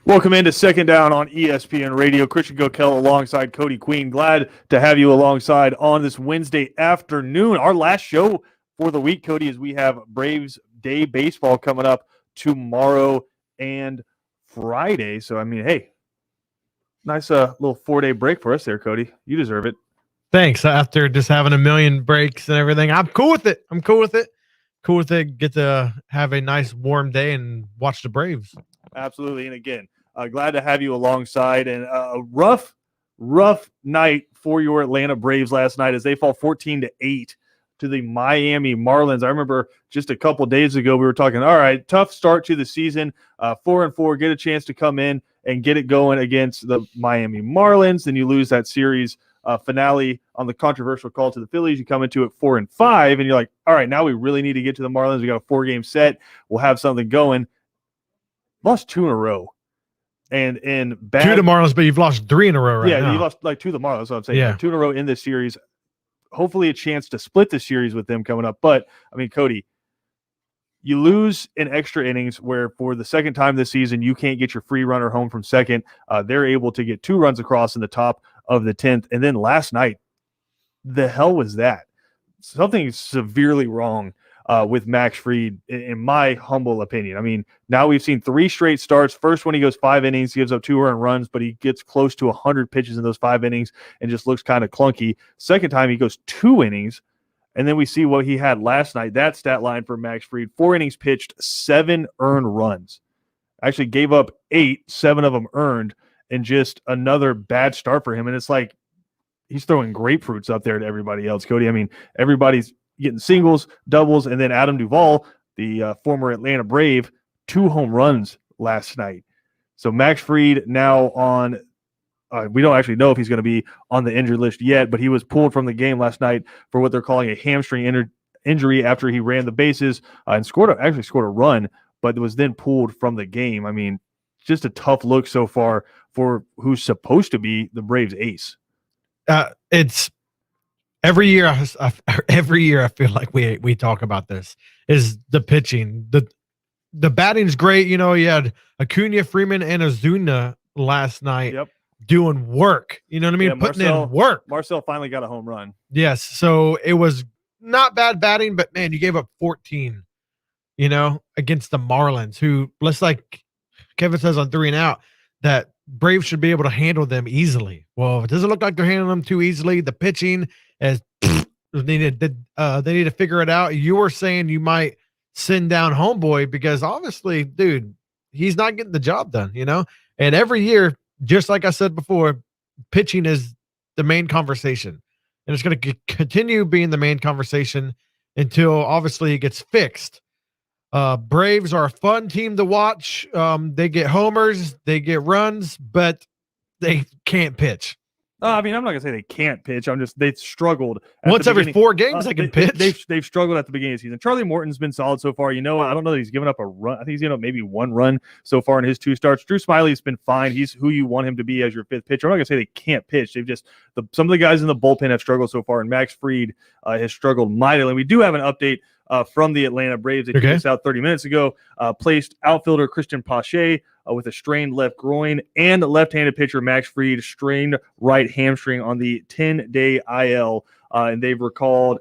Welcome into Second Down on ESPN Radio. Christian Gokel alongside Cody Queen. Glad to have you alongside on this Wednesday afternoon. Our last show for the week, Cody, is we have Braves Day Baseball coming up tomorrow and Friday. So, I mean, hey, nice little 4-day break for us there, Cody. You deserve it. Thanks. After just having a million breaks and everything, I'm cool with it. Cool with it. Get to have a nice warm day and watch the Braves. Absolutely. And again, glad to have you alongside. And a rough night for your Atlanta Braves last night as they fall 14-8 to the Miami Marlins. I remember just a couple days ago we were talking, all right, tough start to the season, 4-4, get a chance to come in and get it going against the Miami Marlins. Then you lose that series finale on the controversial call to the Phillies. You come into it 4-5, and you're like, all right, now we really need to get to the Marlins. We got a 4-game set. We'll have something going. Lost 2 in a row. And bad 2 to Marlins, but you've lost 3 in a row now. now. You lost like 2 to the Marlins. That's what I'm saying. Yeah. 2 in a row in this series. Hopefully a chance to split the series with them coming up. But, I mean, Cody, you lose in extra innings where for the second time this season you can't get your free runner home from second. They're able to get 2 runs across in the top of the 10th. And then last night, the hell was that? Something severely wrong with Max Fried, in my humble opinion. I mean, now we've seen 3 straight starts. First one, he goes 5 innings, gives up 2 earned runs, but he gets close to 100 pitches in those 5 innings and just looks kind of clunky. Second time, he goes 2 innings, and then we see what he had last night. That stat line for Max Fried, 4 innings pitched, 7 earned runs. Actually gave up 8, 7 of them earned, and just another bad start for him. And it's like he's throwing grapefruits up there to everybody else, Cody. I mean, everybody's getting singles, doubles, and then Adam Duvall, the former Atlanta Brave, 2 home runs last night. So Max Fried now on we don't actually know if he's going to be on the injured list yet, but he was pulled from the game last night for what they're calling a hamstring injury after he ran the bases and scored a run, but was then pulled from the game. I mean, just a tough look so far for who's supposed to be the Braves' ace. It's every year. Every year, I feel like we talk about this is the pitching. The batting's great. You know, you had Acuna, Freeman, and Ozuna last night doing work. You know what I mean? Putting in work. Marcel finally got a home run. Yes, so it was not bad batting, but man, you gave up 14. You know, against the Marlins, who, let's like Kevin says on 3 and Out, that Braves should be able to handle them easily. Well, it doesn't look like they're handling them too easily. The pitching is they need to figure it out. You were saying you might send down Homeboy because obviously, dude, he's not getting the job done, you know? And every year, just like I said before, pitching is the main conversation. And it's going to continue being the main conversation until obviously it gets fixed. Braves are a fun team to watch. They get homers, they get runs, but they can't pitch. I mean, I'm not gonna say they can't pitch. They struggled. Once every 4 games, they can pitch. They've struggled at the beginning of the season. Charlie Morton's been solid so far. You know, I don't know that he's given up a run. I think he's given up maybe 1 run so far in his 2 starts. Drew Smiley's been fine. He's who you want him to be as your 5th pitcher. I'm not gonna say they can't pitch. They've just some of the guys in the bullpen have struggled so far, and Max Fried has struggled mightily. We do have an update from the Atlanta Braves. They took this out 30 minutes ago. Placed outfielder Christian Pache with a strained left groin, and left-handed pitcher Max Fried strained right hamstring on the 10-day IL. And they've recalled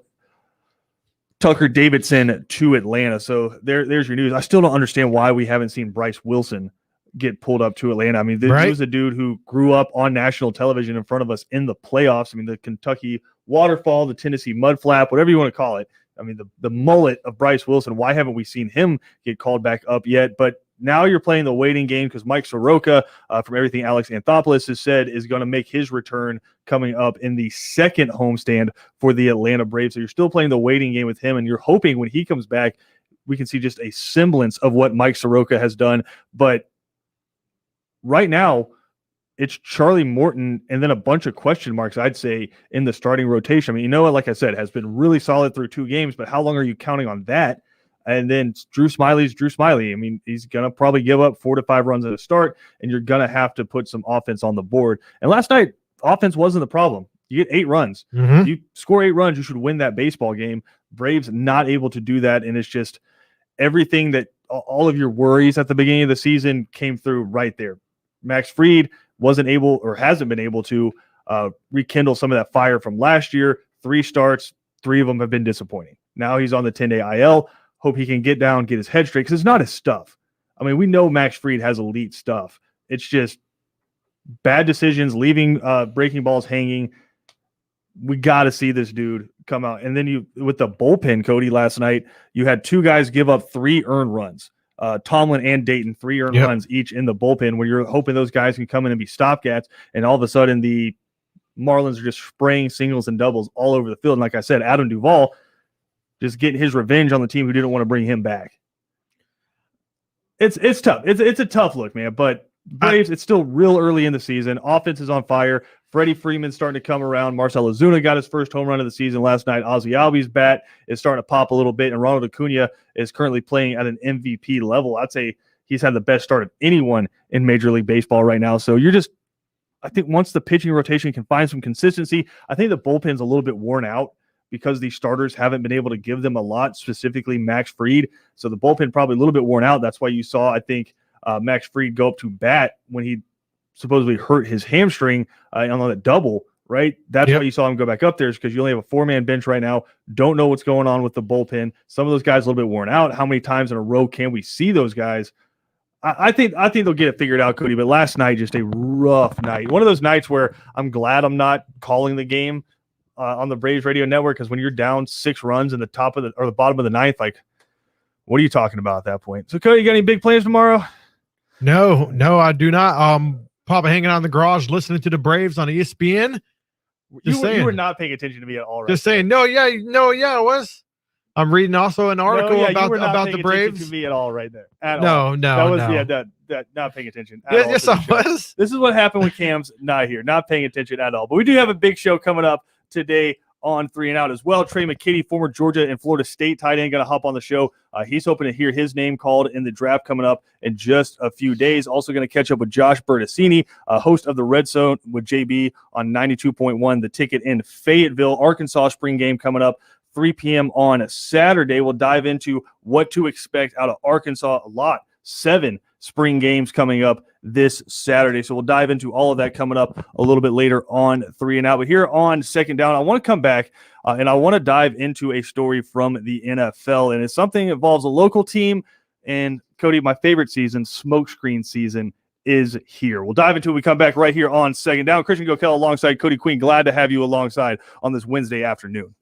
Tucker Davidson to Atlanta. So there's your news. I still don't understand why we haven't seen Bryce Wilson get pulled up to Atlanta. I mean, this was a dude who grew up on national television in front of us in the playoffs. I mean, the Kentucky waterfall, the Tennessee mud flap, whatever you want to call it. I mean, the mullet of Bryce Wilson. Why haven't we seen him get called back up yet? But now you're playing the waiting game because Mike Soroka, from everything Alex Anthopoulos has said, is going to make his return coming up in the second homestand for the Atlanta Braves. So you're still playing the waiting game with him, and you're hoping when he comes back, we can see just a semblance of what Mike Soroka has done. But right now, it's Charlie Morton and then a bunch of question marks, I'd say, in the starting rotation. I mean, you know what, like I said, has been really solid through 2 games, but how long are you counting on that? And then Drew Smiley's Drew Smiley. I mean, he's going to probably give up 4 to 5 runs at a start, and you're going to have to put some offense on the board. And last night, offense wasn't the problem. You get 8 runs. You score 8 runs, you should win that baseball game. Braves not able to do that, and it's just everything that all of your worries at the beginning of the season came through right there. Max Fried wasn't able or hasn't been able to rekindle some of that fire from last year. 3 starts, 3 of them have been disappointing. Now he's on the 10-day IL. Hope he can get down, get his head straight, because it's not his stuff. I mean, we know Max Fried has elite stuff. It's just bad decisions, leaving breaking balls hanging. We got to see this dude come out. And then you, with the bullpen, Cody, last night, you had 2 guys give up 3 earned runs. Tomlin and Dayton, 3 earned runs each in the bullpen, where you're hoping those guys can come in and be stopgats. And all of a sudden, the Marlins are just spraying singles and doubles all over the field. And like I said, Adam Duvall just getting his revenge on the team who didn't want to bring him back. It's tough. It's a tough look, man. But Braves, it's still real early in the season. Offense is on fire. Freddie Freeman's starting to come around. Marcell Ozuna got his first home run of the season last night. Ozzie Albies' bat is starting to pop a little bit, and Ronald Acuna is currently playing at an MVP level. I'd say he's had the best start of anyone in Major League Baseball right now. So I think once the pitching rotation can find some consistency, I think the bullpen's a little bit worn out because these starters haven't been able to give them a lot, specifically Max Fried. So the bullpen probably a little bit worn out. That's why you saw, I think, Max Fried go up to bat when he supposedly hurt his hamstring on that double, right? That's why you saw him go back up there, is because you only have a 4-man bench right now. Don't know what's going on with the bullpen. Some of those guys a little bit worn out. How many times in a row can we see those guys? I think they'll get it figured out, Cody. But last night, just a rough night. One of those nights where I'm glad I'm not calling the game on the Braves radio network, because when you're down 6 runs in the top of the bottom of the ninth, like, what are you talking about at that point? So, Cody, you got any big plans tomorrow? No, I do not. Probably hanging out in the garage listening to the Braves on ESPN. You were not paying attention to me at all, right? Just saying, no, I was. I'm reading also an article about the Braves. To me at all, right there. No, that not paying attention. Yes, I was. This is what happened when Cam's not here, not paying attention at all. But we do have a big show coming up today on 3 and Out as well. Trey McKitty, former Georgia and Florida State tight end, going to hop on the show. He's hoping to hear his name called in the draft coming up in just a few days. Also going to catch up with Josh Bertassini, host of the Red Zone with JB on 92.1 The Ticket in Fayetteville. Arkansas spring game coming up 3 p.m. on Saturday. We'll dive into what to expect out of Arkansas. A lot. 7 spring games coming up this Saturday. So we'll dive into all of that coming up a little bit later on 3 and Out. But here on Second Down, I want to come back and I want to dive into a story from the NFL. And it's something that involves a local team. And Cody, my favorite season, smokescreen season, is here. We'll dive into it when we come back right here on Second Down. Christian Gokel alongside Cody Queen. Glad to have you alongside on this Wednesday afternoon.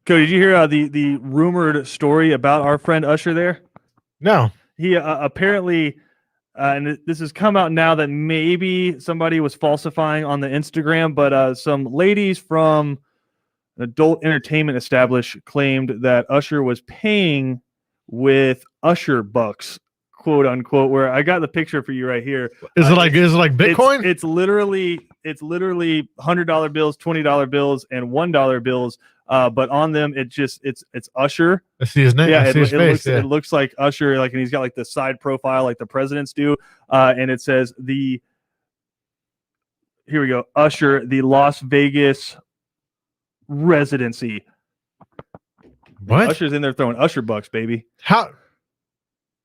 Cody, did you hear the rumored story about our friend Usher there? No. He apparently, and this has come out now that maybe somebody was falsifying on the Instagram, but some ladies from an adult entertainment establishment claimed that Usher was paying with Usher bucks, quote unquote. Where I got the picture for you right here. Is it like Bitcoin? It's literally $100 bills, $20 bills, and $1 bills. But on them, it's Usher. I see his name. Yeah, I see his face. it looks like Usher, like, and he's got like the side profile like the presidents do. And it says here we go, Usher, the Las Vegas residency. What? Usher's in there throwing Usher bucks, baby. How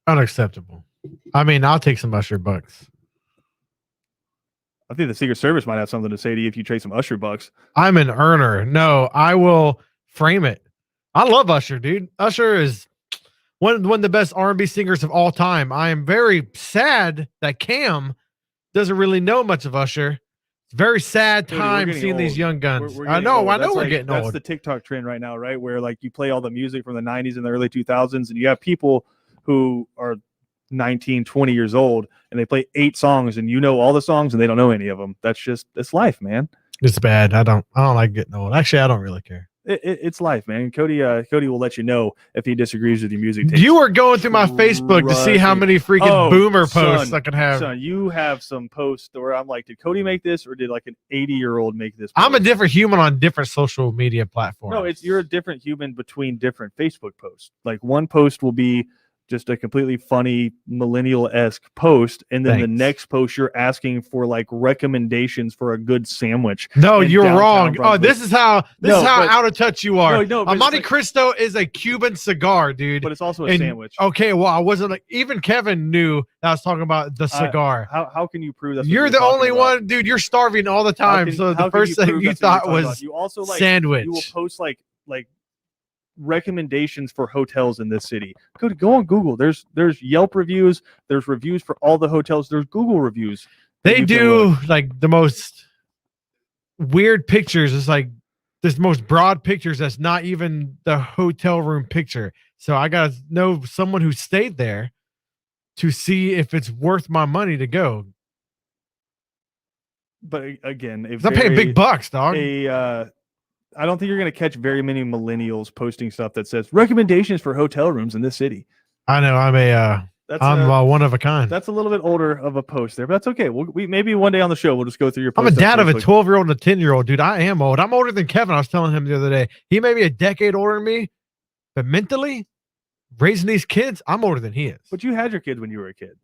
unacceptable. I mean, I'll take some Usher bucks. I think the Secret Service might have something to say to you if you trade some Usher bucks. I'm an earner. No, I will frame it. I love Usher, dude. Usher is one of the best R&B singers of all time. I am very sad that Cam doesn't really know much of Usher. It's a very sad Dude, we're time getting seeing old. these young guns. We're I getting know old. we're That's getting that's old. the TikTok trend right now, right? Where like you play all the music from the 90s and the early 2000s, and you have people who are 19, 20 years old, and they play 8 songs, and you know all the songs, and they don't know any of them. It's life, man. It's bad. I don't like getting old. Actually, I don't really care. It's life, man. Cody will let you know if he disagrees with your music taste. You were going through my Facebook to see how many freaking boomer posts I can have. Son, you have some posts where I'm like, did Cody make this, or did like an 80-year-old make this post? I'm a different human on different social media platforms. No, you're a different human between different Facebook posts. Like one post will be just a completely funny millennial-esque post, and then the next post you're asking for like recommendations for a good sandwich. No, you're wrong. Oh, this is how out of touch you are. No, a Monte Cristo is a Cuban cigar, dude. But it's also a sandwich. Okay, well, I wasn't like, even Kevin knew that I was talking about the cigar. How can you prove that? You're the only one, dude. You're starving all the time. So the first thing you thought was you also like sandwich. You will post like recommendations for hotels in this city. Go on Google. There's Yelp reviews. There's reviews for all the hotels. There's Google reviews. They do like the most weird pictures. It's like this most broad pictures that's not even the hotel room picture. So I gotta know someone who stayed there to see if it's worth my money to go. But again, I'm paying big bucks, dog. I don't think you're going to catch very many millennials posting stuff that says recommendations for hotel rooms in this city. I know. I'm one of a kind. That's a little bit older of a post there, but that's okay. We maybe one day on the show we'll just go through your post. I'm a dad of a 12-year-old and a 10-year-old, dude. I am old. I'm older than Kevin. I was telling him the other day. He may be a decade older than me, but mentally, raising these kids, I'm older than he is. But you had your kids when you were a kid.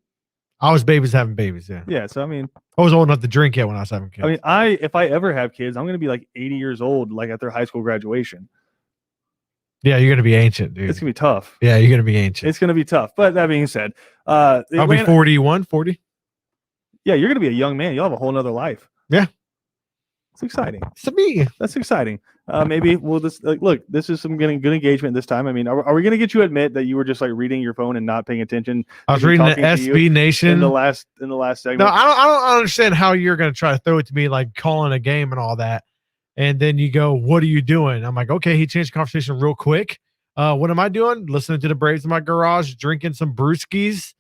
I was having babies, yeah. Yeah, so I mean, I was old enough to drink yet when I was having kids. I mean, if I ever have kids, I'm going to be like 80 years old, like at their high school graduation. Yeah, you're going to be ancient, dude. It's going to be tough. Yeah, you're going to be ancient. It's going to be tough. But that being said, I'll be 41, 40. Yeah, you're going to be a young man. You'll have a whole nother life. Yeah. It's exciting. To me. That's exciting. Maybe we'll just look. This is some getting good engagement this time. I mean, are we going to get you to admit that you were just like reading your phone and not paying attention? I was reading the SB Nation in the last segment. No, I don't understand how you're going to try to throw it to me like calling a game and all that, and then you go, "What are you doing?" I'm like, "Okay." He changed the conversation real quick. What am I doing? Listening to the Braves in my garage, drinking some brewskis,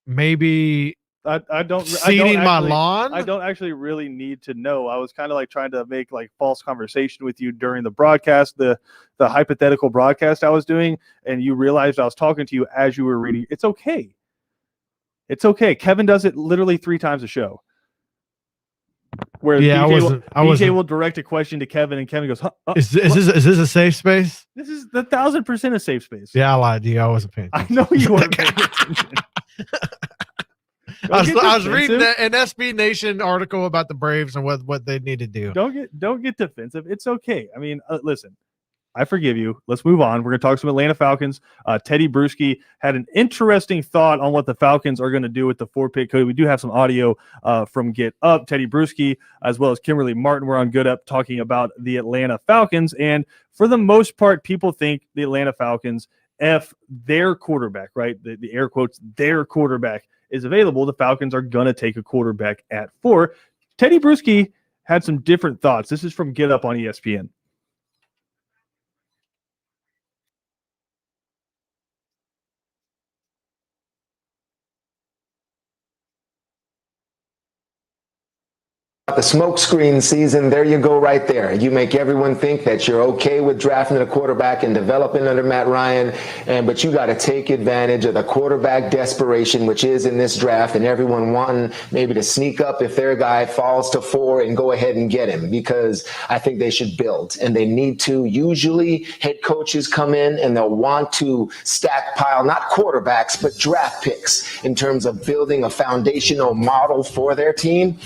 maybe. Seeding my lawn. I don't actually really need to know. I was kind of like trying to make like false conversation with you during the broadcast, the hypothetical broadcast I was doing, and you realized I was talking to you as you were reading. It's okay. It's okay. Kevin does it literally 3 times a show. Where BJ will direct a question to Kevin, and Kevin goes, Is this a safe space? This is 1,000% a safe space. Yeah, I lied to you. I wasn't paying attention. I know you weren't paying attention. I was reading an SB Nation article about the Braves and what they need to do. Don't get defensive. It's okay. I mean, listen, I forgive you. Let's move on. We're going to talk some Atlanta Falcons. Teddy Bruschi had an interesting thought on what the Falcons are going to do with the 4-pick code. We do have some audio from Get Up. Teddy Bruschi, as well as Kimberly Martin, were on Good Up talking about the Atlanta Falcons. And for the most part, people think the Atlanta Falcons, if their quarterback, right, the air quotes, their quarterback is available, the Falcons are going to take a quarterback at 4. Teddy Bruschi had some different thoughts. This is from Get Up on ESPN. about the smokescreen season, there you go right there. You make everyone think that you're okay with drafting a quarterback and developing under Matt Ryan, but you got to take advantage of the quarterback desperation, which is in this draft, and everyone wanting maybe to sneak up if their guy falls to 4 and go ahead and get him, because I think they should build, and they need to. Usually head coaches come in and they'll want to stackpile not quarterbacks, but draft picks in terms of building a foundational model for their team.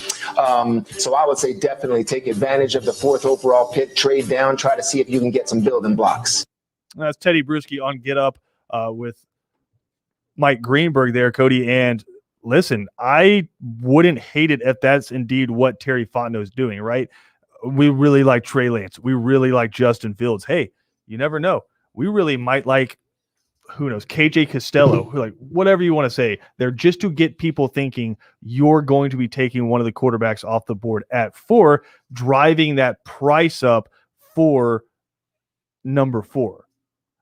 So I would say definitely take advantage of the 4th overall pick, trade down, try to see if you can get some building blocks. That's Teddy Bruschi on Get Up with Mike Greenberg there, Cody. And listen, I wouldn't hate it if that's indeed what Terry Fontenot is doing, right? We really like Trey Lance. We really like Justin Fields. Hey, you never know. We really might like, who knows, KJ Costello, like whatever you want to say. They're just to get people thinking you're going to be taking one of the quarterbacks off the board at 4, driving that price up for number 4.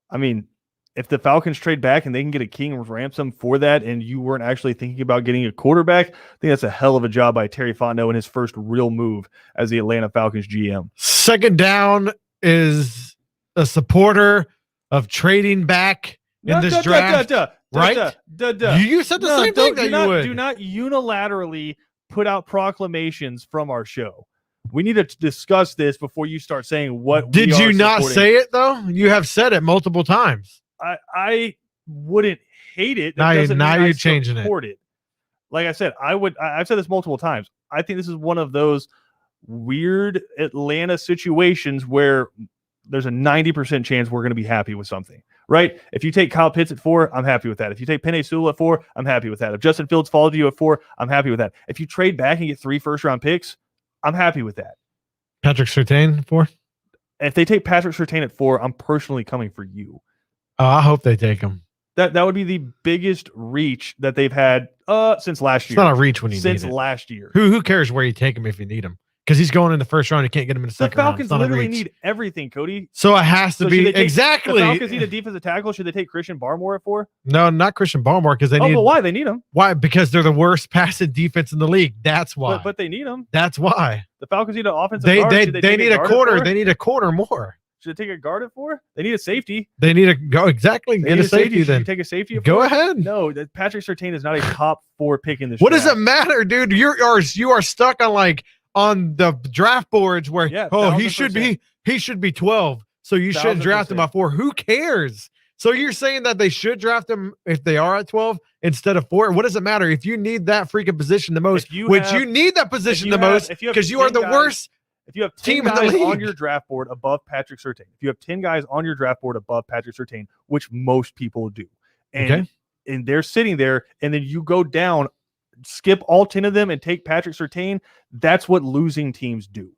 I mean, if the Falcons trade back and they can get a king ransom for that, and you weren't actually thinking about getting a quarterback, I think that's a hell of a job by Terry Fontenot in his first real move as the Atlanta Falcons GM. Second Down is a supporter of trading back in this draft, right? You said the same thing that you would. Do not unilaterally put out proclamations from our show. We need to discuss this before you start saying what. Did you not say it though? You have said it multiple times. I wouldn't hate it. Now you're changing it. Like I said, I've said this multiple times. I think this is one of those weird Atlanta situations where there's a 90% chance we're going to be happy with something, right? If you take Kyle Pitts at 4, I'm happy with that. If you take Penei Sewell at 4, I'm happy with that. If Justin Fields falls to you at 4, I'm happy with that. If you trade back and get 3 first-round picks, I'm happy with that. Patrick Surtain 4? If they take Patrick Surtain at 4, I'm personally coming for you. Oh, I hope they take him. That would be the biggest reach that they've had since last year. It's not a reach when you since need it. Last year. Who cares where you take him if you need him? Because he's going in the first round. You can't get him in the second round. The Falcons literally need everything, Cody. So it has to be exactly. The Falcons need a defensive tackle. Should they take Christian Barmore at 4? No, not Christian Barmore, because they need. But why? They need him. Why? Because they're the worst passing defense in the league. That's why. But they need him. That's why. The Falcons need an offensive guard. They need a corner. They need a corner more. Should they take a guard at 4? They need a safety. They need to go exactly. Get a safety then. Should you take a safety at 4? Go ahead. No, Patrick Surtain is not a top 4 pick in this. What does it matter, dude? You are stuck on the draft boards where he should be 12, so you shouldn't draft him at 4. Who cares? So you're saying that they should draft him if they are at 12 instead of 4? What does it matter if you need that freaking position the most? You need that position the most because you are the worst. If you have 10 guys on your draft board above Patrick Surtain, if you have 10 guys on your draft board above Patrick Surtain, which most people do, and they're sitting there, and then you go down, skip all 10 of them and take Patrick Surtain, that's what losing teams do.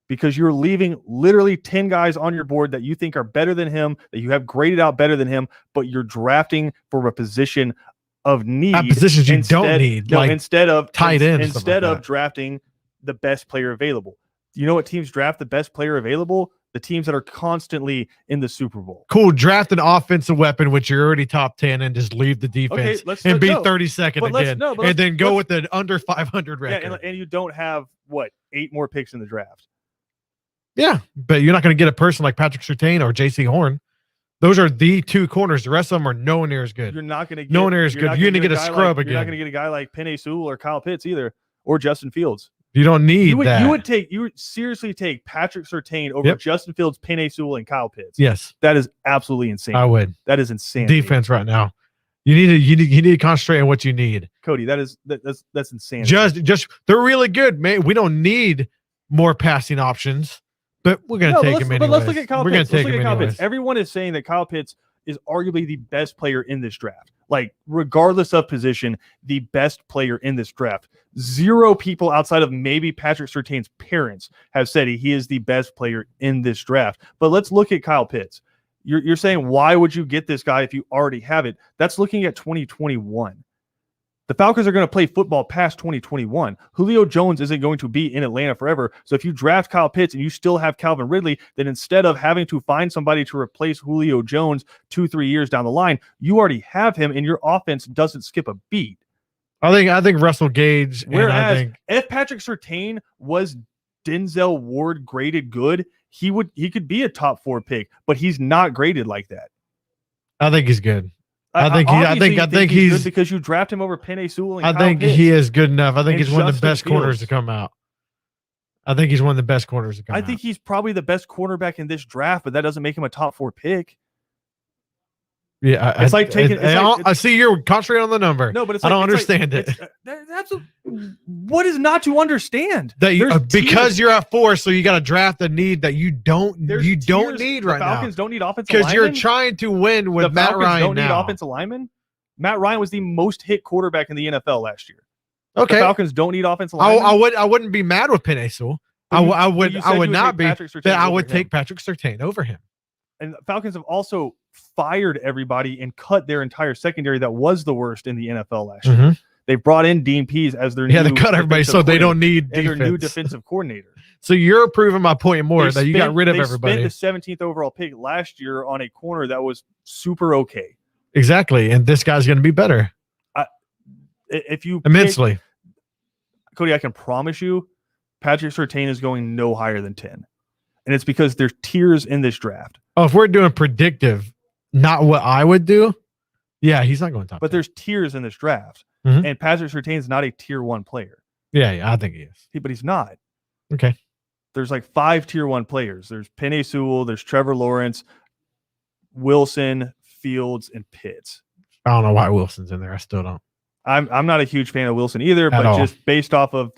Because you're leaving literally 10 guys on your board that you think are better than him, that you have graded out better than him, but you're drafting for a position of need. Positions you don't need, instead of tight ends. Instead of drafting the best player available. You know what teams draft the best player available? The teams that are constantly in the Super Bowl. Cool. Draft an offensive weapon, which you're already top 10, and just leave the defense and be 32nd again. And then go with the under 500 record. Yeah, and you don't have, 8 more picks in the draft. Yeah, but you're not going to get a person like Patrick Surtain or J.C. Horn. Those are the 2 corners. The rest of them are nowhere near as good. You're not going to get nowhere near as good. You're going to get a scrub again. You're not going to get a guy like Penei Sewell or Kyle Pitts either, or Justin Fields. You don't need that. You would seriously take Patrick Surtain over Justin Fields, Penei Sewell, and Kyle Pitts. Yes, that is absolutely insane. I would. That is insane. Defense right now. You need to concentrate on what you need. Cody, that's insane. Just they're really good, man. We don't need more passing options, but we're gonna take him anyway. But let's look at Kyle Pitts. Let's look at Kyle Pitts. Everyone is saying that Kyle Pitts is arguably the best player in this draft. Like, regardless of position, the best player in this draft. 0 people outside of maybe Patrick Surtain's parents have said he is the best player in this draft. But let's look at Kyle Pitts. You're saying, why would you get this guy if you already have it? That's looking at 2021. The Falcons are going to play football past 2021. Julio Jones isn't going to be in Atlanta forever. So if you draft Kyle Pitts and you still have Calvin Ridley, then instead of having to find somebody to replace Julio Jones 2-3 years down the line, you already have him and your offense doesn't skip a beat. I think Russell Gage. And I Whereas think if Patrick Surtain was Denzel Ward graded good, he could be a top 4 pick, but he's not graded like that. I think he's good. I think Obviously, he's good because you draft him over Penei Sewell and I Kyle think Pitts. he is good enough. I think and he's one of the Justin best corners Fields. to come out. I think he's one of the best corners to come I out. think he's probably the best cornerback in this draft, but that doesn't make him a top 4 pick. Yeah, It's like taking- it's like- I see you're concentrating on the number. No, but it's I don't it's understand it. That's what is not to understand? That you, There's because tiers. you're at 4, so you got to draft a need that you don't There's don't tiers. need The right now Falcons don't need offensive because you're linemen. trying to win with The Matt Falcons Ryan don't need now. offensive linemen. Matt Ryan was the most hit quarterback in the NFL last year. Okay, The Falcons don't need offensive I linemen. wouldn't be mad with Penei Sewell. But you said you would not take be. Patrick Surtain That I over would him. take Patrick Surtain over him. And the Falcons have also fired everybody and cut their entire secondary that was the worst in the NFL last year. They brought in Dean Pease as their Yeah, new they cut everybody defensive so they don't coordinator need and their new defense. defensive coordinator. So you're proving my point more They that you got rid of they everybody. spent the 17th overall pick last year on a corner that was super okay. Exactly, and this guy's going to be better If you immensely. Cody, I can promise you, Patrick Surtain is going no higher than 10, and it's because there's tiers in this draft. Oh, if we're doing predictive, not what I would do. Yeah, he's not going top. But 10. there's tiers in this draft, Mhm. and Patrick Surtain is not a tier 1 player. yeah, I think he is. But he's not. Okay, There's like 5 tier 1 players. There's Penei Sewell, there's Trevor Lawrence, Wilson, Fields, and Pitts. I don't know why Wilson's in there. I still don't. I'm not a huge fan of Wilson either, but all. just based off of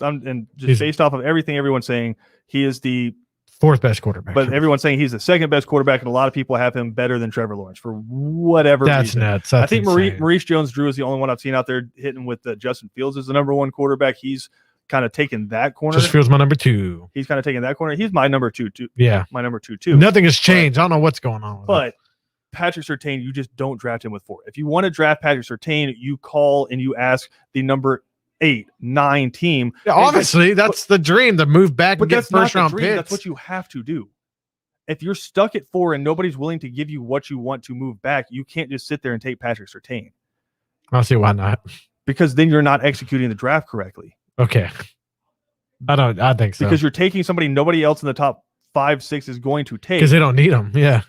He's- based off of everything everyone's saying, he is the 4th best quarterback. but everyone's saying he's the 2nd best quarterback, and a lot of people have him better than Trevor Lawrence for whatever that's reason. nuts. I That's think insane. Maurice Jones-Drew is the only one I've seen out there hitting with Justin Fields as the number 1 quarterback. He's kind of taken that corner. just feels my number 2. He's kind of taken that corner. He's my number 2 too. Yeah, My number 2 too. nothing has changed. I don't know what's going on. With it. But Patrick Surtain, you just don't draft him with 4. If you want to draft Patrick Surtain, you call and you ask the number 8, 9 team. Yeah, obviously, that's the dream to move back But and get that's not first the round dream. picks. That's what you have to do. If you're stuck at 4 and nobody's willing to give you what you want to move back, you can't just sit there and take Patrick Surtain, I'll see why not. because then you're not executing the draft correctly. Okay, I think so Because you're taking somebody nobody else in the top 5, 6 is going to take. because they don't need him. Yeah,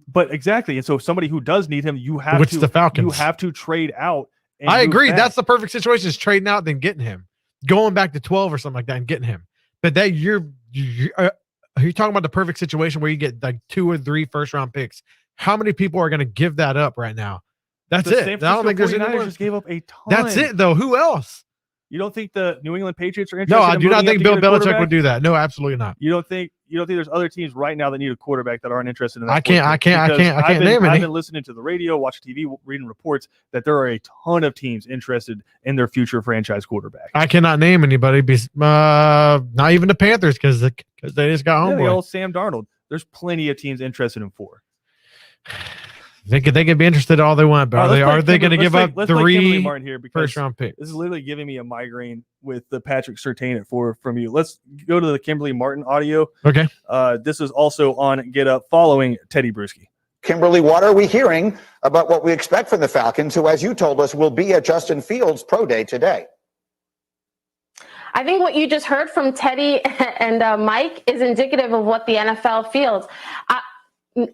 But exactly. And so somebody who does need him, you have which to the Falcons. you have to trade out. And I move agree. back. That's the perfect situation: is trading out then getting him, going back to 12 or something like that and getting him. But that you're talking about the perfect situation where you get like 2 or 3 first round picks. How many people are going to give that up right now? That's The it. San I don't think there's 49ers anyone. just gave up a ton. That's it though. Who else? You don't think the New England Patriots are interested? No, I in do not moving up think to Bill get a Belichick quarterback? would do that. No, absolutely not. You don't think there's other teams right now that need a quarterback that aren't interested in that? I can't name I've any. been listening to the radio, watching TV, reading reports that there are a ton of teams interested in their future franchise quarterback. I cannot name anybody. Not even the Panthers because they just got Yeah, the homeboy. old Sam Darnold. There's plenty of teams interested in 4. They could be interested all they want, but All right, are they going to let's give play- up let's play Kimberly 3 Martin here because first round picks? this is literally giving me a migraine with the Patrick Surtain at 4 from you. Let's go to the Kimberly Martin audio. Okay. This is also on Get Up following Teddy Bruschi. Kimberly, what are we hearing about what we expect from the Falcons, who, as you told us, will be at Justin Fields' pro day today? I think what you just heard from Teddy and Mike is indicative of what the NFL feels.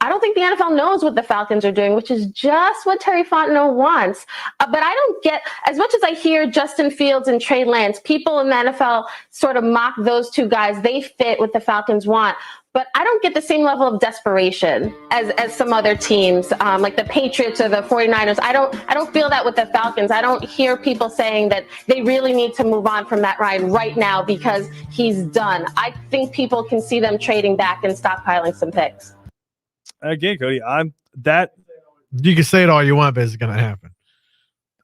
I don't think the NFL knows what the Falcons are doing, which is just what Terry Fontenot wants. But I don't get, as much as I hear Justin Fields and Trey Lance, people in the NFL sort of mock those 2 guys. They fit what the Falcons want. But I don't get the same level of desperation as some other teams, like the Patriots or the 49ers. I don't feel that with the Falcons. I don't hear people saying that they really need to move on from Matt Ryan right now because he's done. I think people can see them trading back and stockpiling some picks. Again, Cody, You can say it all you want, but it's going to happen.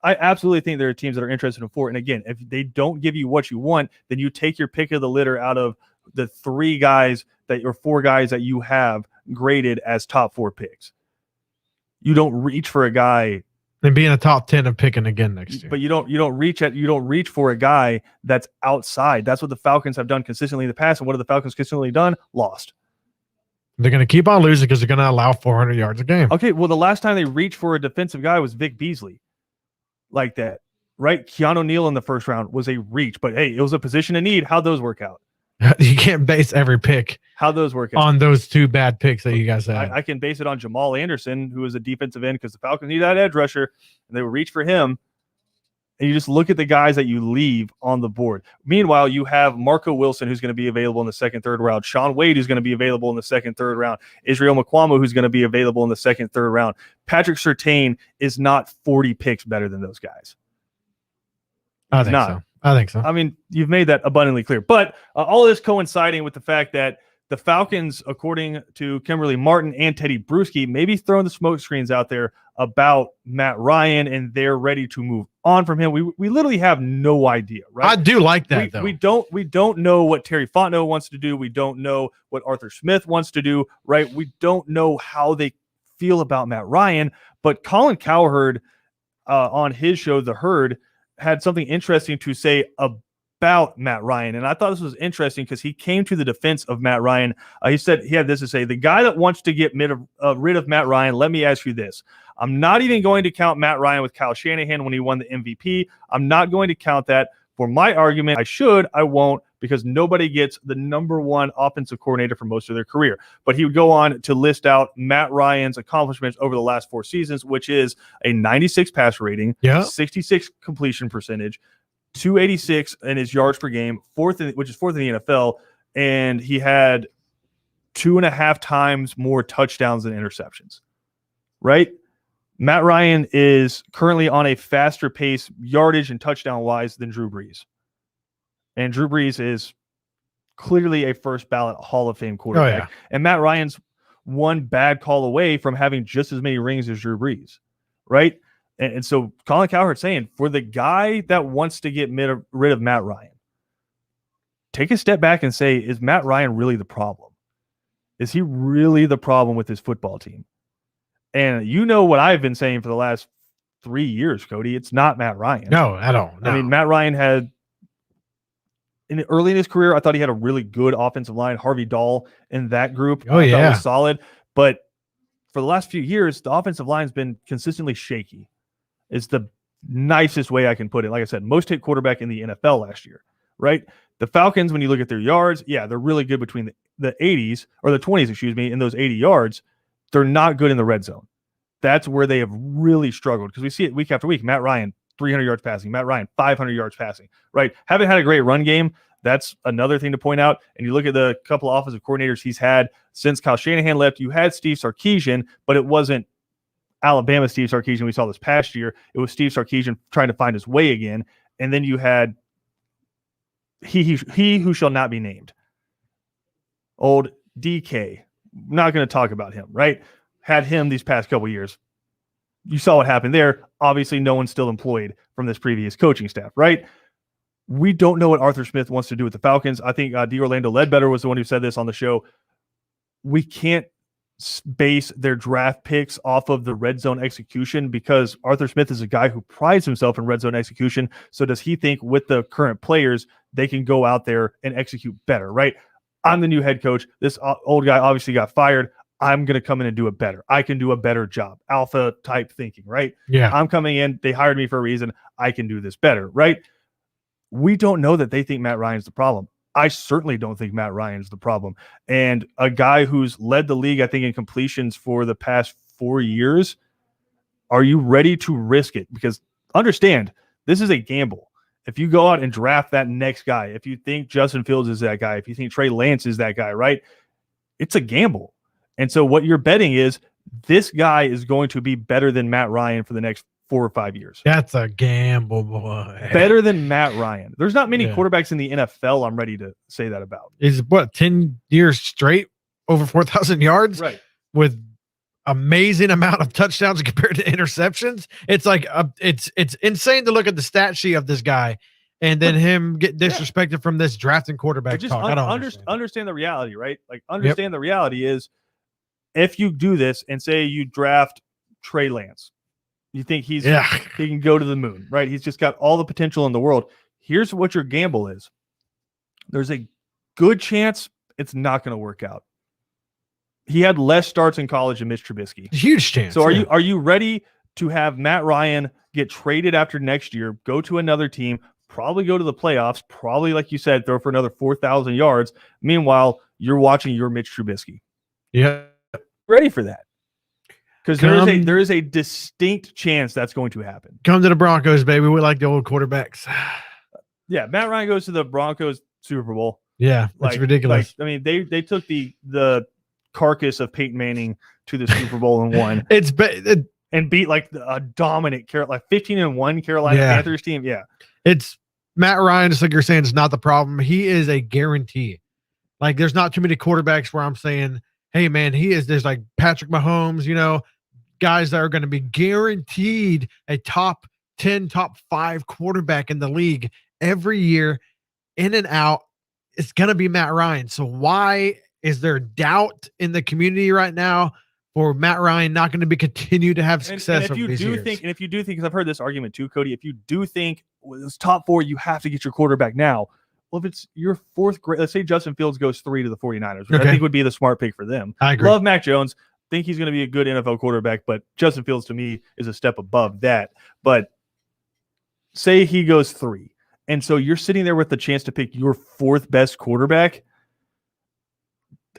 I absolutely think there are teams that are interested in 4. And again, if they don't give you what you want, then you take your pick of the litter out of the 3 guys or 4 guys that you have graded as top 4 picks. You don't reach for a guy And being a top 10 and picking again next year. but you don't reach for a guy that's outside. That's what the Falcons have done consistently in the past. And what have the Falcons consistently done? Lost. They're going to keep on losing because they're going to allow 400 yards a game. Okay, well, the last time they reached for a defensive guy was Vic Beasley, like that. right? Keanu Neal in the first round was a reach, but hey, it was a position of need. How'd those work out? You can't base every pick How'd those work out? on those 2 bad picks that you guys had. I can base it on Jamal Anderson, who was a defensive end, because the Falcons need that edge rusher, and they would reach for him. And you just look at the guys that you leave on the board. Meanwhile, you have Marco Wilson, who's going to be available in the second, third round. Shaun Wade, who's going to be available in the second, third round. Israel Mukuamu, who's going to be available in the second, third round. Patrick Surtain is not 40 picks better than those guys. I think so. I think so. I mean, you've made that abundantly clear. But all of this coinciding with the fact that the Falcons, according to Kimberly Martin and Teddy Bruschi, maybe throwing the smoke screens out there about Matt Ryan, and they're ready to move on from him. We literally have no idea, right? I do like that, though. We don't know what Terry Fontenot wants to do. We don't know what Arthur Smith wants to do, right? We don't know how they feel about Matt Ryan. But Colin Cowherd on his show, The Herd, had something interesting to say about Matt Ryan. And I thought this was interesting because he came to the defense of Matt Ryan. He said he had this to say: the guy that wants to get rid of Matt Ryan, let me ask you this. I'm not even going to count Matt Ryan with Kyle Shanahan when he won the MVP. I'm not going to count that. For my argument, I won't, because nobody gets the number 1 offensive coordinator for most of their career. But he would go on to list out Matt Ryan's accomplishments over the last 4 seasons, which is a 96 passer rating, 66 completion percentage, 286 in his yards per game, which is fourth in the NFL, and he had 2.5 times more touchdowns than interceptions. Right? Matt Ryan is currently on a faster pace, yardage and touchdown-wise, than Drew Brees. And Drew Brees is clearly a first-ballot Hall of Fame quarterback. Oh, yeah. And Matt Ryan's one bad call away from having just as many rings as Drew Brees, right? And so Colin Cowherd saying, for the guy that wants to get rid of Matt Ryan, take a step back and say, is Matt Ryan really the problem? Is he really the problem with his football team? And you know what I've been saying for the last 3 years, Cody. It's not Matt Ryan. No, I don't. No. I mean, Matt Ryan had, early in his career, I thought he had a really good offensive line. Harvey Dahl in that group. Oh, I thought yeah. was solid. But for the last few years, the offensive line's been consistently shaky. It's the nicest way I can put it. Like I said, most hit quarterback in the NFL last year, right? The Falcons, when you look at their yards, yeah, they're really good between the 80s, or the 20s, excuse me, in those 80 yards. They're not good in the red zone. That's where they have really struggled, because we see it week after week. Matt Ryan, 300 yards passing. Matt Ryan, 500 yards passing, right? Haven't had a great run game. That's another thing to point out. And you look at the couple of offensive coordinators he's had since Kyle Shanahan left. You had Steve Sarkisian, but it wasn't Alabama Steve Sarkisian we saw this past year. It was Steve Sarkisian trying to find his way again. And then you had he who shall not be named, old DK. Not going to talk about him, right? Had him these past couple of years. You saw what happened there. Obviously, no one's still employed from this previous coaching staff, right? We don't know what Arthur Smith wants to do with the Falcons. I think D'Orlando Ledbetter was the one who said this on the show. We can't base their draft picks off of the red zone execution, because Arthur Smith is a guy who prides himself in red zone execution. So does he think with the current players, they can go out there and execute better, right? I'm the new head coach. This old guy obviously got fired. I'm going to come in and do it better. I can do a better job. Alpha type thinking, right? Yeah. I'm coming in. They hired me for a reason. I can do this better, right? We don't know that they think Matt Ryan's the problem. I certainly don't think Matt Ryan's the problem. And a guy who's led the league, I think, in completions for the past 4 years, are you ready to risk it? Because understand, this is a gamble. If you go out and draft that next guy, if you think Justin Fields is that guy, if you think Trey Lance is that guy, right? It's a gamble. And so what you're betting is this guy is going to be better than Matt Ryan for the next 4 or 5 years. That's a gamble, boy. Better than Matt Ryan. There's not many quarterbacks in the NFL I'm ready to say that about. Is what, 10 years straight over 4,000 yards? Right. With amazing amount of touchdowns compared to interceptions. It's like it's insane to look at the stat sheet of this guy and then him get disrespected from this drafting quarterback Just talk. I don't understand the reality, right? Like understand the reality is, if you do this and say you draft Trey Lance, you think he can go to the moon, right? He's just got all the potential in the world. Here's what your gamble is. There's a good chance it's not going to work out. He had less starts in college than Mitch Trubisky. Huge chance. So are you ready to have Matt Ryan get traded after next year, go to another team, probably go to the playoffs, probably, like you said, throw for another 4,000 yards. Meanwhile, you're watching your Mitch Trubisky. Yeah. Ready for that. Because there is a distinct chance that's going to happen. Come to the Broncos, baby. We like the old quarterbacks. Yeah, Matt Ryan goes to the Broncos Super Bowl. Yeah, that's ridiculous. I mean, they took the carcass of Peyton Manning to the Super Bowl and won. And beat like a dominant 15-1 Carolina Panthers team. Yeah. It's Matt Ryan, just like you're saying, is not the problem. He is a guarantee. Like, there's not too many quarterbacks where I'm saying, hey man, there's like Patrick Mahomes, guys that are going to be guaranteed a top 10, top 5 quarterback in the league every year, in and out. It's going to be Matt Ryan. So why is there doubt in the community right now for Matt Ryan not going to continue to have success? And if you do think, because I've heard this argument too, Cody, if you do think it's top 4, you have to get your quarterback now. Well, if it's your 4th grade, let's say Justin Fields goes 3 to the 49ers, which I think would be the smart pick for them. I agree. Love Mac Jones. Think he's going to be a good NFL quarterback, but Justin Fields to me is a step above that. But say he goes 3. And so you're sitting there with the chance to pick your 4th best quarterback.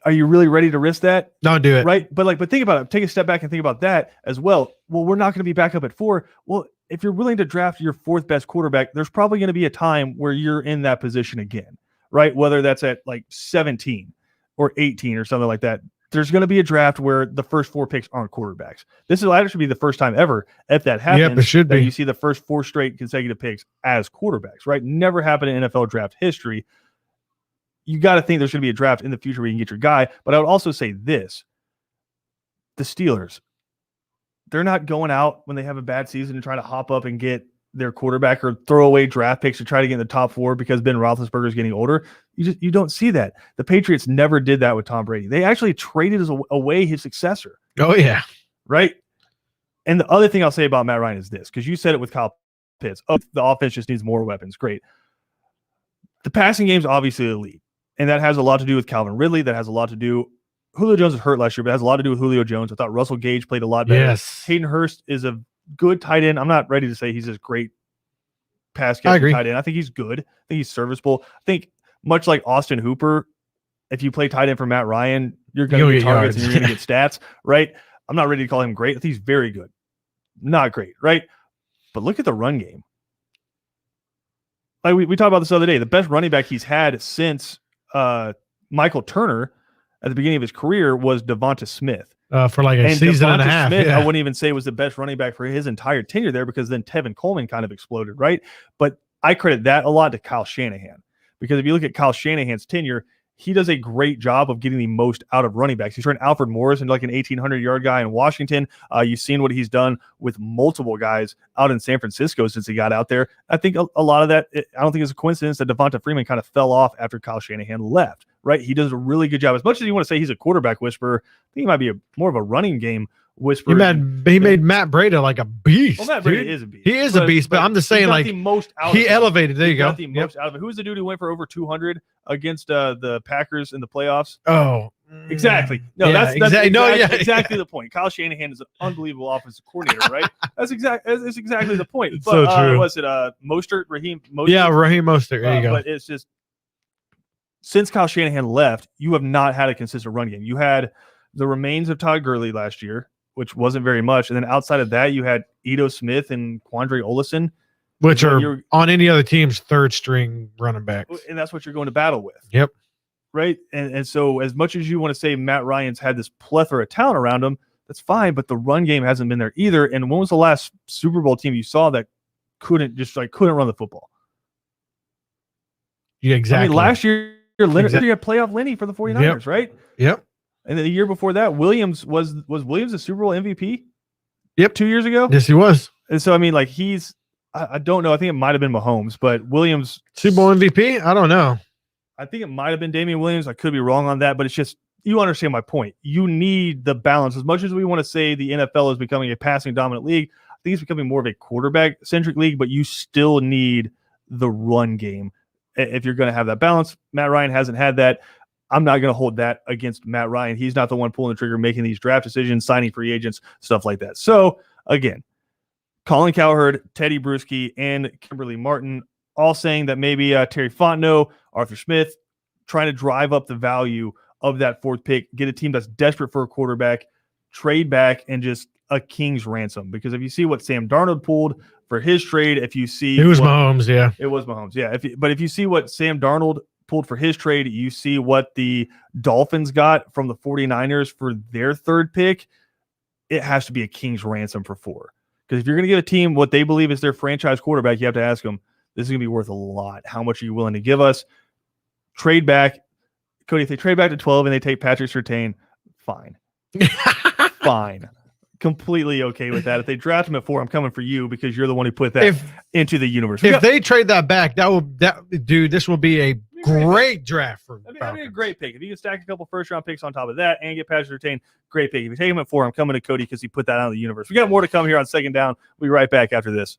Are you really ready to risk that? Don't do it. Right. But think about it. Take a step back and think about that as well. Well, we're not going to be back up at 4. Well, if you're willing to draft your 4th best quarterback, there's probably going to be a time where you're in that position again, right? Whether that's at like 17 or 18 or something like that. There's going to be a draft where the first 4 picks aren't quarterbacks. This will actually be the first time ever if that happens. Yep, it should be. You see the first 4 straight consecutive picks as quarterbacks, right? Never happened in NFL draft history. You got to think there's going to be a draft in the future where you can get your guy. But I would also say this. The Steelers, they're not going out when they have a bad season and try to hop up and get their quarterback or throw away draft picks to try to get in the top 4 because Ben Roethlisberger is getting older. You don't see that. The Patriots never did that with Tom Brady. They actually traded away his successor. Oh, yeah. Right? And the other thing I'll say about Matt Ryan is this, because you said it with Kyle Pitts. Oh, the offense just needs more weapons. Great. The passing game's obviously elite, and that has a lot to do with Calvin Ridley. That has a lot to do – Julio Jones was hurt last year, but it has a lot to do with Julio Jones. I thought Russell Gage played a lot better. Yes. Hayden Hurst is a good tight end. I'm not ready to say he's a great pass catching tight end. I think he's good. I think he's serviceable. I think much like Austin Hooper, if you play tight end for Matt Ryan, you're going to get targets and you're going to get stats, right? I'm not ready to call him great. I think he's very good. Not great, right? But look at the run game. Like we talked about this the other day. The best running back he's had since Michael Turner at the beginning of his career was Devonta Smith. For like a season and a half. Smith, I wouldn't even say was the best running back for his entire tenure there, because then Tevin Coleman kind of exploded, right? But I credit that a lot to Kyle Shanahan, because if you look at Kyle Shanahan's tenure, he does a great job of getting the most out of running backs. He's turned Alfred Morris into like an 1,800-yard guy in Washington. You've seen what he's done with multiple guys out in San Francisco since he got out there. I think a lot of that, I don't think it's a coincidence that Devonta Freeman kind of fell off after Kyle Shanahan left, right? He does a really good job. As much as you want to say he's a quarterback whisperer, I think he might be more of a running game whisperer. He made Matt Breida like a beast. Well, Matt Breida is a beast. He is a beast, but I'm just saying, like, the most out he elevated. There you go. The most out of it. Who was the dude who went for over 200 against the Packers in the playoffs? Oh, exactly. No, yeah, that's exactly the point. Kyle Shanahan is an unbelievable offensive coordinator, right? That's exactly the point. It's so true. Was it Raheem Mostert? Yeah, Raheem Mostert. There you go. But it's just, since Kyle Shanahan left, you have not had a consistent run game. You had the remains of Todd Gurley last year, which wasn't very much. And then outside of that, you had Ito Smith and Quandre Olison, which are on any other team's third string running backs. And that's what you're going to battle with. Yep. Right. And so as much as you want to say Matt Ryan's had this plethora of talent around him, that's fine. But the run game hasn't been there either. And when was the last Super Bowl team you saw that couldn't run the football? Yeah, exactly. I mean, last year, Leonard, you had playoff Lenny for the 49ers, right? Yep. And then the year before that, Williams was Williams a Super Bowl MVP? Yep. 2 years ago? Yes, he was. And so, I mean, like, I don't know. I think it might have been Mahomes, but Williams. Super Bowl MVP? I don't know. I think it might have been Damian Williams. I could be wrong on that, but it's just, you understand my point. You need the balance. As much as we want to say the NFL is becoming a passing dominant league, I think it's becoming more of a quarterback centric league, but you still need the run game if you're going to have that balance. Matt Ryan hasn't had that. I'm not going to hold that against Matt Ryan. He's not the one pulling the trigger, making these draft decisions, signing free agents, stuff like that. So again, Colin Cowherd, Teddy Bruschi, and Kimberly Martin all saying that maybe Terry Fontenot, Arthur Smith, trying to drive up the value of that fourth pick, get a team that's desperate for a quarterback, trade back, and just a king's ransom. Because if you see what Sam Darnold pulled for his trade, if you see It was Mahomes, yeah. It was Mahomes, yeah. But if you see what Sam Darnold pulled for his trade, you see what the Dolphins got from the 49ers for their third pick, it has to be a king's ransom for 4. Because if you're going to give a team what they believe is their franchise quarterback, you have to ask them, this is going to be worth a lot. How much are you willing to give us? Trade back. Cody, if they trade back to 12 and they take Patrick Surtain, fine. Fine. Completely okay with that. If they draft him at 4, I'm coming for you because you're the one who put that into the universe. If they trade that back, this will be a great draft for That'd be a great pick. If you can stack a couple first-round picks on top of that and get Patrick Surtain, great pick. If you take him at 4, I'm coming to Cody because he put that out of the universe. We got more to come here on Second Down. We'll be right back after this.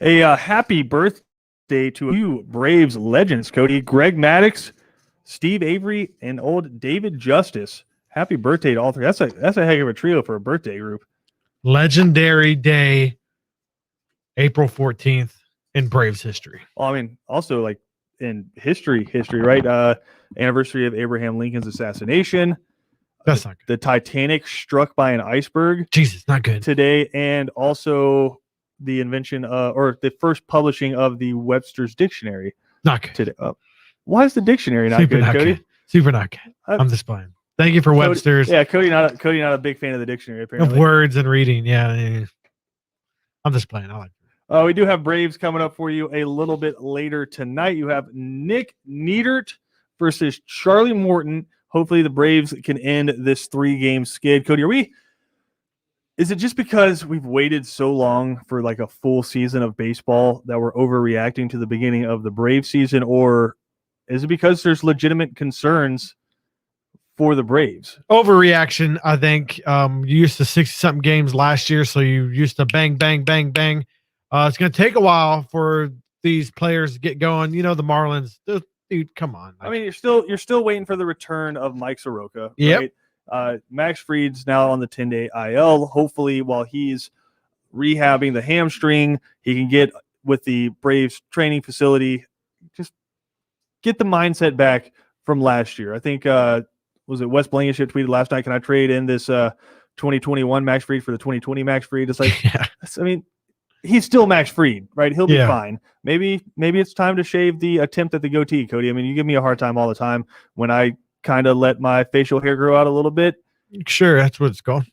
A happy birthday to a few Braves legends, Cody. Greg Maddux, Steve Avery, and old David Justice. Happy birthday to all three. That's a heck of a trio for a birthday group. Legendary day, April 14th in Braves history. Well, I mean, also like in history, right? Anniversary of Abraham Lincoln's assassination. That's not good. The Titanic struck by an iceberg Jesus, not good. today, and also the invention or the first publishing of the Webster's Dictionary Not good. today. Why is the dictionary not Super good, not Cody? good. Super not good. I'm just playing. Thank you for Cody- Webster's Yeah, Cody not a big fan of the dictionary of apparently. words and reading. Yeah. I'm just playing. I like it. We do have Braves coming up for you a little bit later tonight. You have Nick Neidert versus Charlie Morton. Hopefully the Braves can end this 3-game skid. Cody, is it just because we've waited so long for like a full season of baseball that we're overreacting to the beginning of the Brave season, or is it because there's legitimate concerns for the Braves? Overreaction, I think. You used to 60-something games last year, so you used to bang, bang, bang, bang. It's going to take a while for these players to get going. You know, the Marlins, dude, come on. I mean, you're still waiting for the return of Mike Soroka, Yep. right? Max Fried's now on the 10-day IL. Hopefully, while he's rehabbing the hamstring, he can get with the Braves training facility, just get the mindset back from last year. I think, was it Wes Blankenship tweeted last night, can I trade in this 2021 Max Fried for the 2020 Max Fried? It's like, Yeah. I mean, he's still Max Fried, right? He'll be Yeah. fine. Maybe it's time to shave the attempt at the goatee, Cody. I mean, you give me a hard time all the time when I kind of let my facial hair grow out a little bit. Sure, that's what it's called.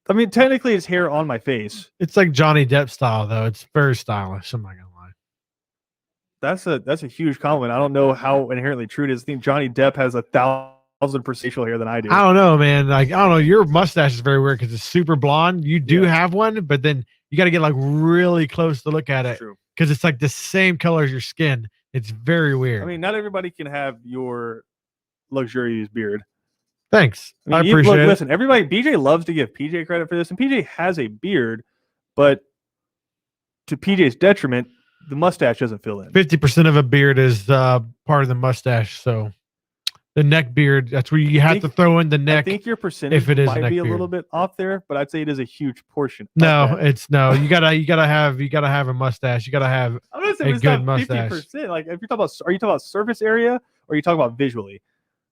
I mean, technically it's hair on my face. It's like Johnny Depp style, though. It's very stylish. I'm not going to lie. That's a huge compliment. I don't know how inherently true it is. I think Johnny Depp has 1,000% facial hair than I do. I don't know, man. Like, I don't know. Your mustache is very weird because it's super blonde. You do Yeah. have one, but then you got to get like really close to look at That's it true. because it's like the same color as your skin. It's very weird. I mean, not everybody can have your luxurious beard. Thanks. I mean, I appreciate it. Listen, everybody, BJ loves to give PJ credit for this, and PJ has a beard, but to PJ's detriment, the mustache doesn't fill in. 50% of a beard is part of the mustache. So the neck beard, that's where you have to throw in the I neck. think your percentage if it is might neck be a beard. little bit off there, but I'd say it is a huge portion. of No, that. it's no. You gotta have a mustache. You gotta have I'm gonna say a it's good not mustache. 50%. Like, if you're talking about, are you talking about surface area or are you talking about visually?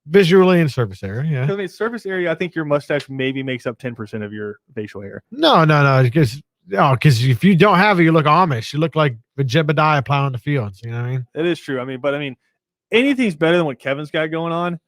visually and surface area. Yeah. 'Cause, I mean, surface area, I think your mustache maybe makes up 10% of your facial hair. No. Because if you don't have it, you look Amish. You look like the Jebediah plowing the fields. You know what I mean? It is true. But anything's better than what Kevin's got going on.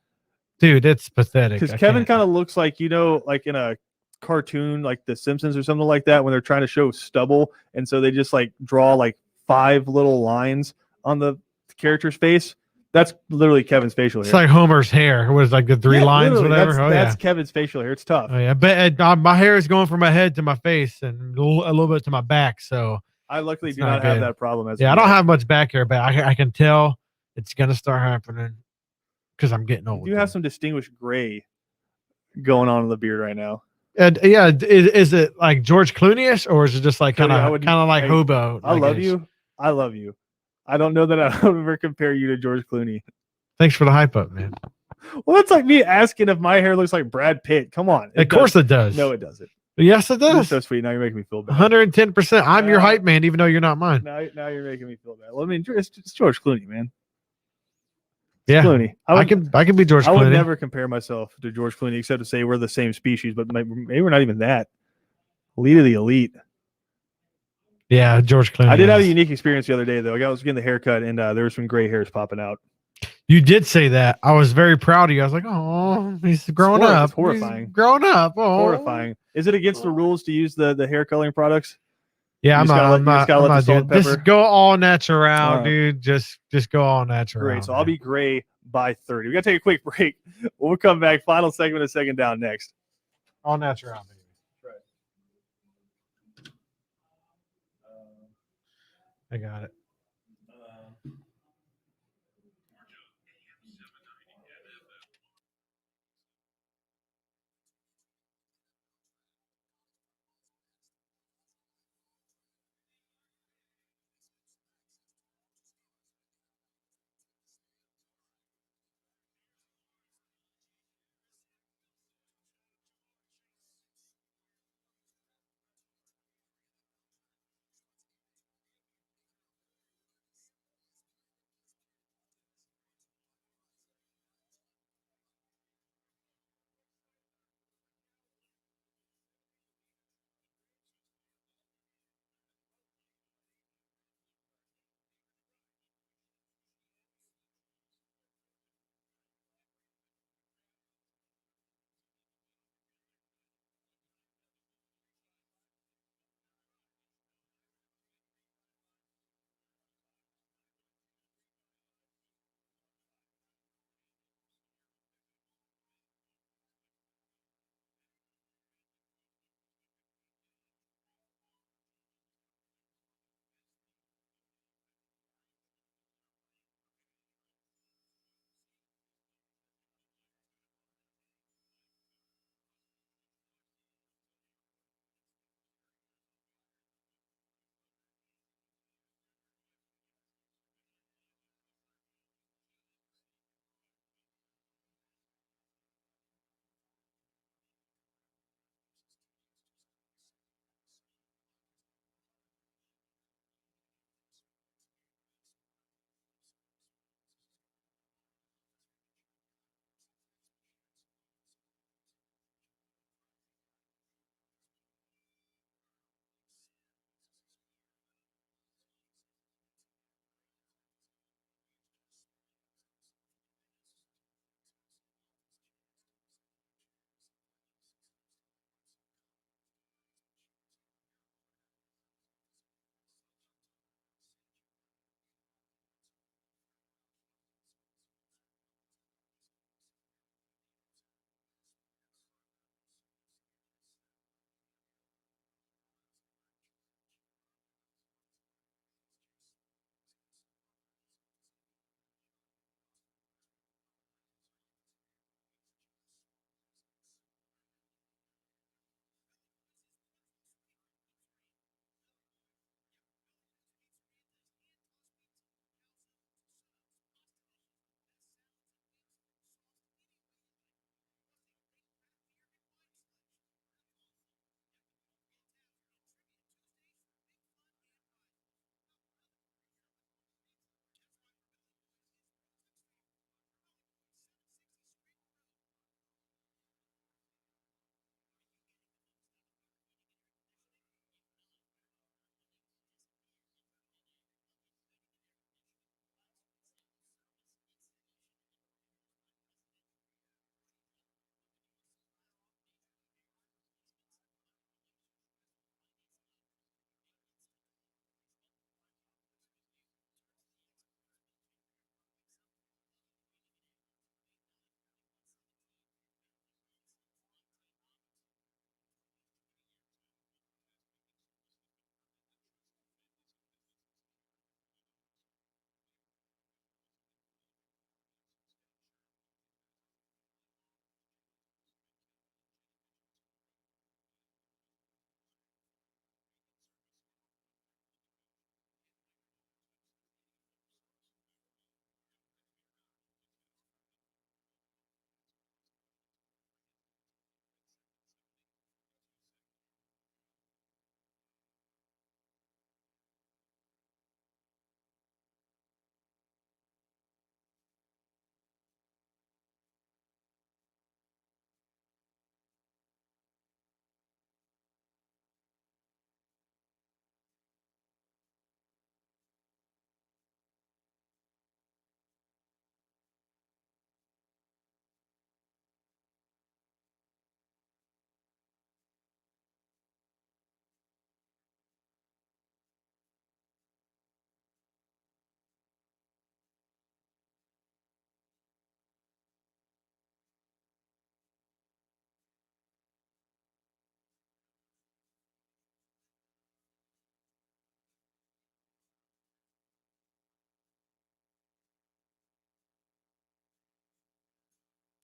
Dude, it's pathetic. Because Kevin kind of looks like, like in a cartoon, like The Simpsons or something like that, when they're trying to show stubble. And so they just like draw like 5 little lines on the character's face. That's literally Kevin's facial hair. It's like Homer's hair. What is like the 3 lines, literally, whatever? That's Kevin's facial hair. It's tough. Oh yeah, but my hair is going from my head to my face and a little bit to my back. So I luckily It's do not not have good. that problem. yeah, I don't have much back hair, but I can tell it's gonna start happening because I'm getting old. You have some distinguished gray going on in the beard right now. And yeah, is it like George Clooney-ish, or is it just like Cody, kind I of would- like hobo? I like love ish? you. I love you. I don't know that I would ever compare you to George Clooney. Thanks for the hype up, man. Well, that's like me asking if my hair looks like Brad Pitt. Come on. Of course it does. No, it doesn't. Yes, it You're does. so sweet. Now you're making me feel bad. 110%. I'm your Yeah. hype man, even though you're not mine. Now you're making me feel bad. Well, it's George Clooney, man. It's Yeah, Clooney. I can be George I Clooney. would never compare myself to George Clooney except to say we're the same species, but maybe we're not even that. Elite of the elite. Yeah, George Clooney. I did have a is. unique experience the other day, though. I was getting the haircut, and there were some gray hairs popping out. You did say that. I was very proud of you. I was like, oh, he's growing It's up. horrifying. He's growing up. Oh, Horrifying. Is it against the rules to use the hair coloring products? Yeah, You I'm just gotta not. let- you just gotta let the I'm salt not and doing. Just pepper? go all natural, All right. dude. Just go all natural. Great. So I'll man. be gray by 30. We got to take a quick break. We'll come back. Final segment of Second Down next. all natural, baby. I got it.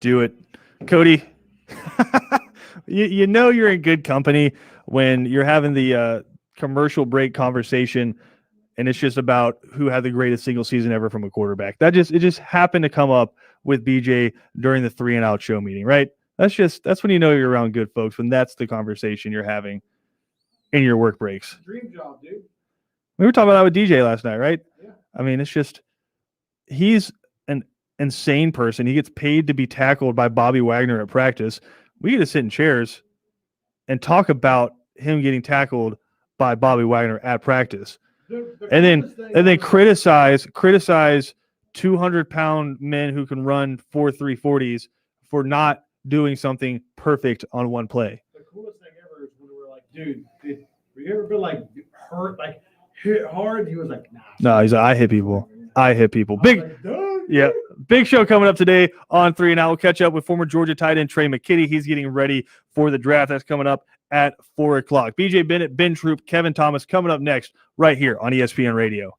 do it. Cody, you know you're in good company when you're having the commercial break conversation and it's just about who had the greatest single season ever from a quarterback. It just happened to come up with BJ during the 3 and Out show meeting, right? That's when you know you're around good folks, when that's the conversation you're having in your work breaks. Dream job, dude. We were talking about that with DJ last night, right? Yeah. I mean, it's just he's an insane person. He gets paid to be tackled by Bobby Wagner at practice. We get to sit in chairs and talk about him getting tackled by Bobby Wagner at practice. And then criticize 200-pound men who can run 4.340s for not doing something perfect on one play. The coolest thing ever is when we're like, dude, were you ever been like hurt, like hit hard? He was like, nah. No, he's like, I hit people. Big show coming up today on 3 and Out. We'll catch up with former Georgia tight end Trey McKitty. He's getting ready for the draft. That's coming up at 4 o'clock. BJ Bennett, Ben Troop, Kevin Thomas coming up next right here on ESPN Radio.